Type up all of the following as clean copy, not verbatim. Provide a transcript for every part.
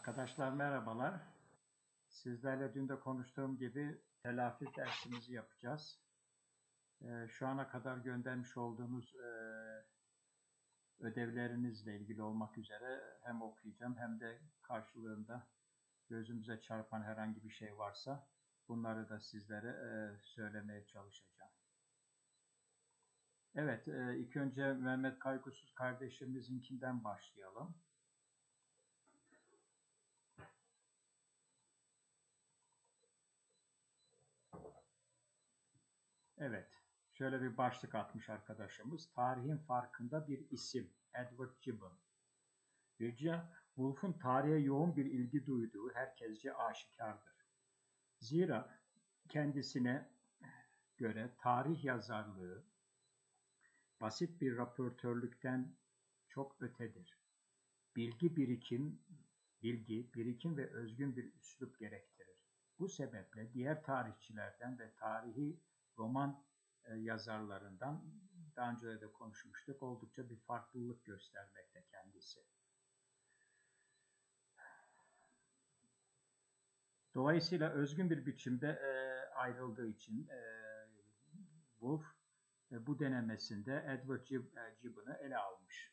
Arkadaşlar merhabalar. Sizlerle dün de konuştuğum gibi telafi dersimizi yapacağız. Şu ana kadar göndermiş olduğunuz ödevlerinizle ilgili olmak üzere hem okuyacağım hem de karşılığında gözümüze çarpan herhangi bir şey varsa bunları da sizlere söylemeye çalışacağım. Evet, ilk önce Mehmet Kaygusuz kardeşimizinkinden başlayalım. Evet, şöyle bir başlık atmış arkadaşımız. Tarihin farkında bir isim, Edward Gibbon. Virginia Woolf'un tarihe yoğun bir ilgi duyduğu herkesce aşikardır. Zira kendisine göre tarih yazarlığı basit bir raportörlükten çok ötedir. Bilgi, birikim ve özgün bir üslup gerektirir. Bu sebeple diğer tarihçilerden ve tarihi roman yazarlarından daha önce de konuşmuştuk. Oldukça bir farklılık göstermekte kendisi. Dolayısıyla özgün bir biçimde ayrıldığı için Woolf bu denemesinde Edward Gibbon'ı ele almış.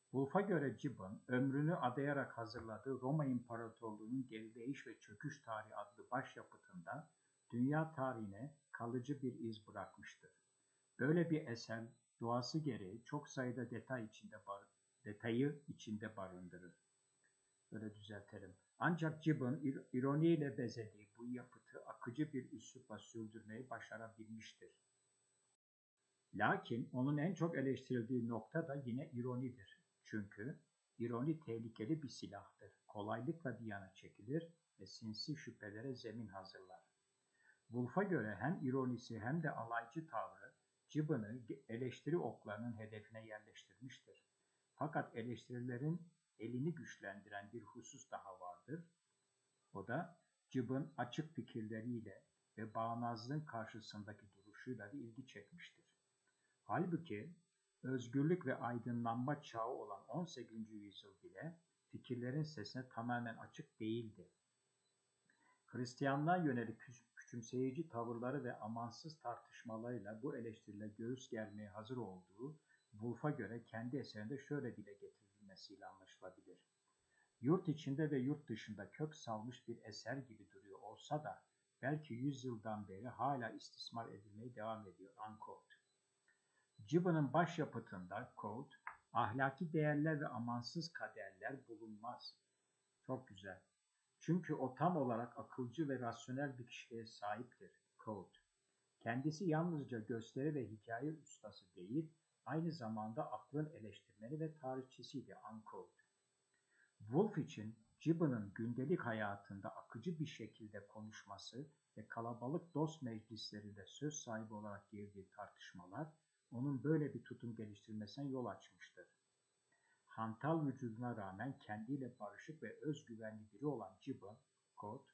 Woolf'a göre Gibbon, ömrünü adayarak hazırladığı Roma İmparatorluğu'nun gerileyiş ve çöküş tarihi adlı başyapıtında dünya tarihine kalıcı bir iz bırakmıştır. Böyle bir eser doğası gereği çok sayıda detayı içinde barındırır. Böyle düzeltelim. Ancak Gibbon ironiyle bezediği bu yapıtı akıcı bir üslupla sürdürmeyi başarabilmiştir. Lakin onun en çok eleştirildiği nokta da yine ironidir. Çünkü ironi tehlikeli bir silahtır. Kolaylıkla bir yana çekilir ve sinsi şüphelere zemin hazırlar. Woolf'a göre hem ironisi hem de alaycı tavrı Gibbon'ı eleştiri oklarının hedefine yerleştirmiştir. Fakat eleştirilerin elini güçlendiren bir husus daha vardır. O da Gibbon açık fikirleriyle ve bağnazlığın karşısındaki duruşuyla da ilgi çekmiştir. Halbuki özgürlük ve aydınlanma çağı olan 18. yüzyıl bile fikirlerin sesine tamamen açık değildi. Hristiyanlığa yönelik küçümseyici tavırları ve amansız tartışmalarıyla bu eleştirilere göğüs germeye hazır olduğu Woolf'a göre kendi eserinde şöyle dile getirilmesiyle anlaşılabilir. Yurt içinde ve yurt dışında kök salmış bir eser gibi duruyor olsa da belki 100 yıldan beri hala istismar edilmeye devam ediyor. Unquote. Gibbon'ın başyapıtında quote, ahlaki değerler ve amansız kaderler bulunmaz. Çok güzel. Çünkü o tam olarak akılcı ve rasyonel bir kişiliğe sahiptir. Quote, kendisi yalnızca gösteri ve hikaye ustası değil, aynı zamanda aklın eleştirmeni ve tarihçisiydi. Unquote. Woolf için Gibbon'ın gündelik hayatında akıcı bir şekilde konuşması ve kalabalık dost meclislerinde söz sahibi olarak girdiği tartışmalar onun böyle bir tutum geliştirmesine yol açmıştır. Hantal vücuduna rağmen kendiyle barışık ve özgüvenli biri olan Gibbon, quote,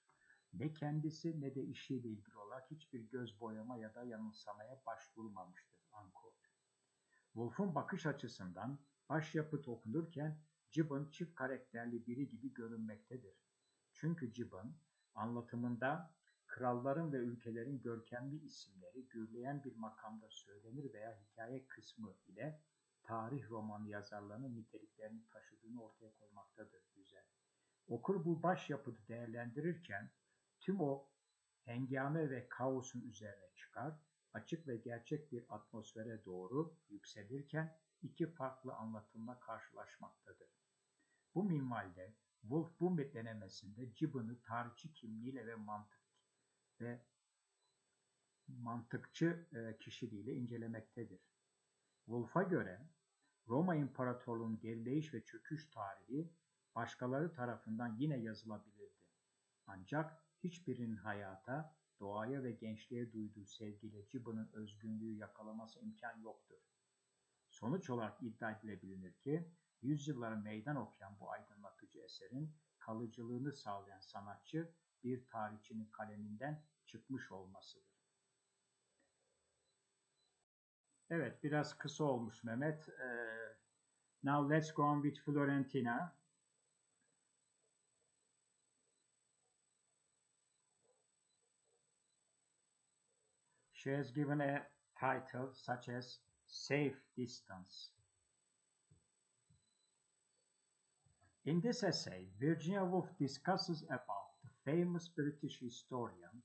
ne kendisi ne de işiyle ilgili olarak hiçbir göz boyama ya da yanılsamaya başvurmamıştır. Unquote. Woolf'un bakış açısından başyapıt okunurken Gibbon çift karakterli biri gibi görünmektedir. Çünkü Gibbon anlatımında kralların ve ülkelerin görkemli isimleri gürleyen bir makamda söylenir veya hikaye kısmı ile tarih romanı yazarlarının niteliklerini taşıdığını ortaya koymaktadır. Güzel. Okur bu başyapıtı değerlendirirken tüm o hengame ve kaosun üzerine çıkar, açık ve gerçek bir atmosfere doğru yükselirken iki farklı anlatımla karşılaşmaktadır. Bu minvalde Woolf bu denemesinde Gibbon'ı tarihçi kimliğiyle ve mantıkçı kişiliğiyle incelemektedir. Woolf'a göre Roma İmparatorluğu'nun gerileyiş ve çöküş tarihi başkaları tarafından yine yazılabilirdi. Ancak hiçbirinin hayata, doğaya ve gençliğe duyduğu sevgiyle Gibbon'ın özgünlüğü yakalaması imkan yoktur. Sonuç olarak iddia edilebilir ki, yüzyıllara meydan okuyan bu aydınlatıcı eserin kalıcılığını sağlayan sanatçı bir tarihçinin kaleminden çıkmış olmasıdır. Evet, biraz kısa olmuş Mehmet. Now let's go on with Florentina. She has given a title such as Safe Distance. In this essay, Virginia Woolf discusses about the famous British historian,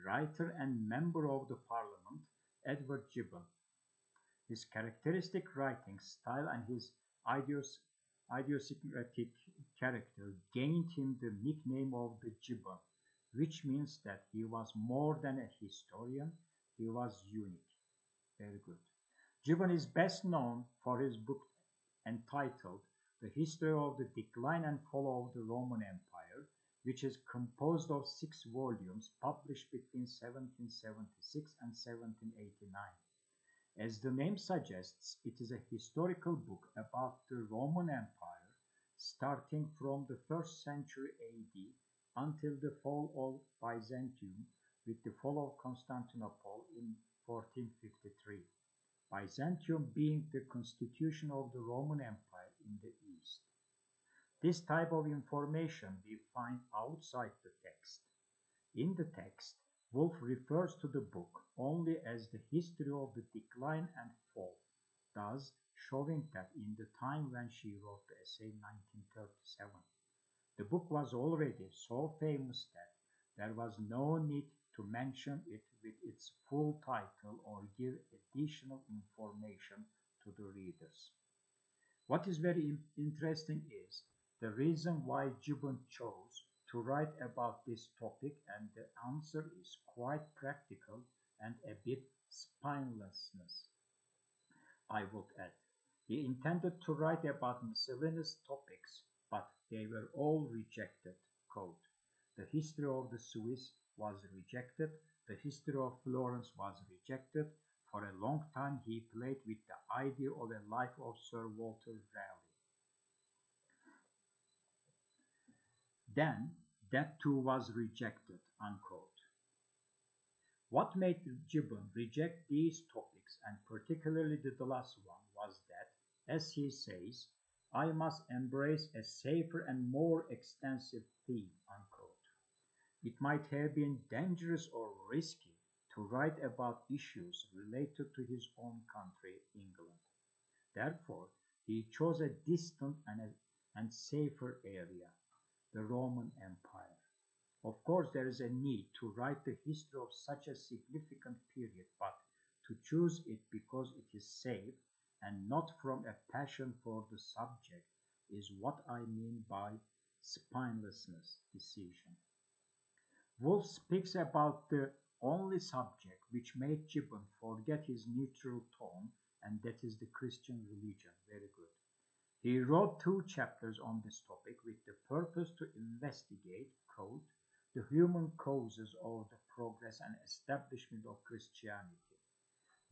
writer and member of the Parliament, Edward Gibbon. His characteristic writing style and his idiosyncratic character gained him the nickname of the Gibbon, which means that he was more than a historian, he was unique. Very good. Gibbon is best known for his book entitled The History of the Decline and Fall of the Roman Empire, which is composed of 6 volumes published between 1776 and 1789. As the name suggests, it is a historical book about the Roman Empire starting from the 1st century AD until the fall of Byzantium with the fall of Constantinople in 1453. Byzantium being the constitution of the Roman Empire in the East. This type of information we find outside the text. In the text, Woolf refers to the book only as the history of the decline and fall, thus showing that in the time when she wrote the essay 1937, the book was already so famous that there was no need to mention it with its full title or give additional information to the readers. What is very interesting is the reason why Gibbon chose to write about this topic, and the answer is quite practical and a bit spinelessness, I would add. He intended to write about miscellaneous topics, but they were all rejected. Quote, the history of the Swiss was rejected, the history of Florence was rejected. For a long time he played with the idea of a life of Sir Walter Raleigh. Then that too was rejected, unquote. What made Gibbon reject these topics, and particularly the last one, was that, as he says, I must embrace a safer and more extensive theme, unquote. It might have been dangerous or risky to write about issues related to his own country, England. Therefore, he chose a distant and safer area, the Roman Empire. Of course, there is a need to write the history of such a significant period, but to choose it because it is safe and not from a passion for the subject is what I mean by spinelessness decision. Woolf speaks about the only subject which made Gibbon forget his neutral tone, and that is the Christian religion. Very good. He wrote 2 chapters on this topic with the purpose to investigate, quote, the human causes of the progress and establishment of Christianity.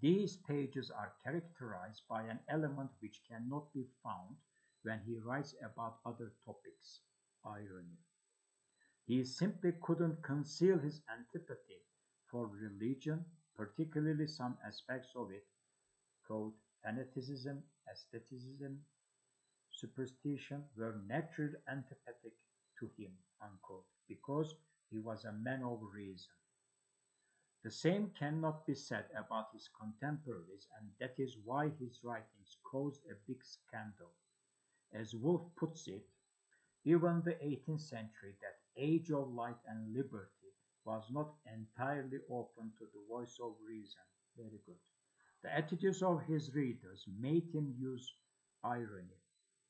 These pages are characterized by an element which cannot be found when he writes about other topics, irony. He simply couldn't conceal his antipathy for religion, particularly some aspects of it, quote, fanaticism, aestheticism, superstition, were naturally antipathetic to him, unquote, because he was a man of reason. The same cannot be said about his contemporaries, and that is why his writings caused a big scandal. As Woolf puts it, even the 18th century, that age of light and liberty, was not entirely open to the voice of reason. Very good. The attitudes of his readers made him use irony,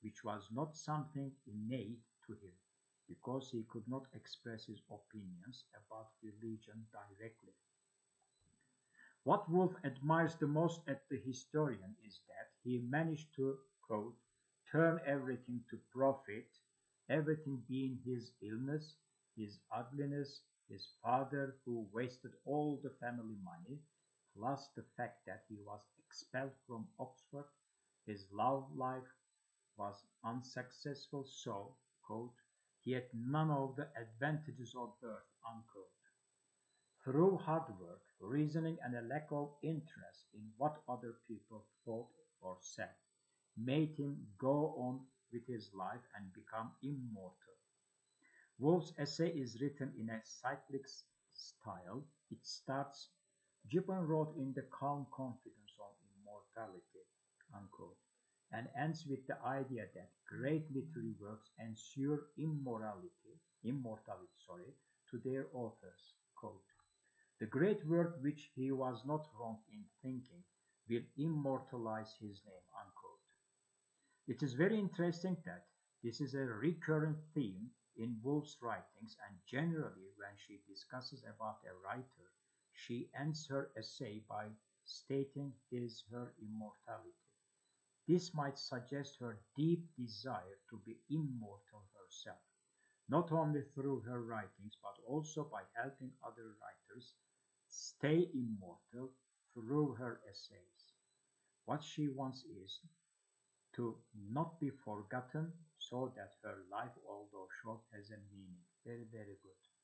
which was not something innate to him, because he could not express his opinions about religion directly. What Woolf admires the most at the historian is that he managed to, quote, turn everything to profit, everything being his illness, his ugliness, his father who wasted all the family money, plus the fact that he was expelled from Oxford, his love life was unsuccessful, so, quote, he had none of the advantages of birth, unquote. Through hard work, reasoning, and a lack of interest in what other people thought or said, made him go on with his life and become immortal. Woolf's essay is written in a cyclic style. It starts Gibbon wrote in the calm confidence of immortality, unquote, and ends with the idea that great literary works ensure immortality, to their authors. Quote, the great work which he was not wrong in thinking will immortalize his name, unquote. It is very interesting that this is a recurrent theme in Woolf's writings, and generally when she discusses about a writer, she ends her essay by stating her immortality. This might suggest her deep desire to be immortal herself, not only through her writings but also by helping other writers stay immortal through her essays. What she wants is to not be forgotten so that her life, although short, has a meaning. Very, very good.